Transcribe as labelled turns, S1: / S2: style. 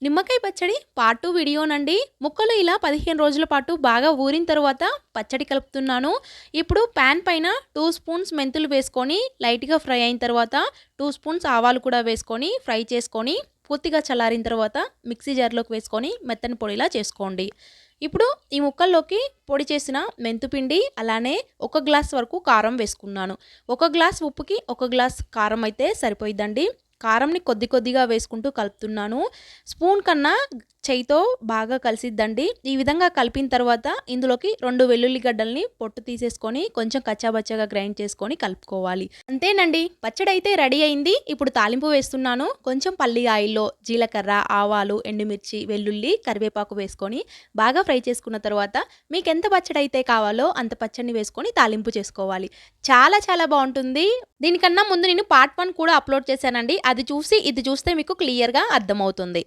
S1: నిమ్మకాయ పచ్చడి పార్ట్ 2 వీడియోనండి. ముక్కలు ఇలా 15 రోజుల పాటు బాగా ఊరిన తర్వాత పచ్చడి కలుపుతున్నాను. ఇప్పుడు పాన్ పైన 2 స్పూన్స్ మెంతులు వేసుకొని లైట్‌గా ఫ్రై అయిన తర్వాత 2 స్పూన్స్ ఆవాలు కూడా వేసుకొని ఫ్రై చేసుకొని పూర్తిగా చల్లారిన తర్వాత మిక్సీ జార్‌లోకి వేసుకొని మెత్తని పొడిలా చేసుకోండి. ఇప్పుడు ఈ ముక్కల్లోకి పొడి చేసిన మెంతుపిండి అలానే 1 గ్లాస్ వరకు కారం వేసుకున్నాను. 1 గ్లాస్ ఉప్పుకి 1 గ్లాస్ కారం అయితే సరిపోయిద్దండి. కారంని కొద్ది కొద్దిగా వేసుకుంటూ కలుపుతున్నాను. స్పూన్ కన్నా చేయితో బాగా కలిసిద్దండి. ఈ విధంగా కలిపిన తర్వాత ఇందులోకి 2 వెల్లుల్లి గడ్డల్ని పొట్టు తీసేసుకొని కొంచెం కచ్చాబచ్చాగా గ్రైండ్ చేసుకొని కలుపుకోవాలి. అంతేనండి, పచ్చడి అయితే రెడీ అయింది. ఇప్పుడు తాలింపు వేస్తున్నాను. కొంచెం పల్లి ఆయిల్‌లో జీలకర్ర, ఆవాలు, ఎండుమిర్చి, వెల్లుల్లి, కరివేపాకు వేసుకొని బాగా ఫ్రై చేసుకున్న తర్వాత మీకెంత పచ్చడి అయితే కావాలో అంత పచ్చడిని వేసుకొని తాలింపు చేసుకోవాలి. చాలా చాలా బావుంటుంది. దీనికన్నా ముందు నేను పార్ట్ 1 కూడా అప్‌లోడ్ చేశానండి. అది చూసి ఇది చూస్తే మీకు క్లియర్‌గా అర్థమవుతుంది.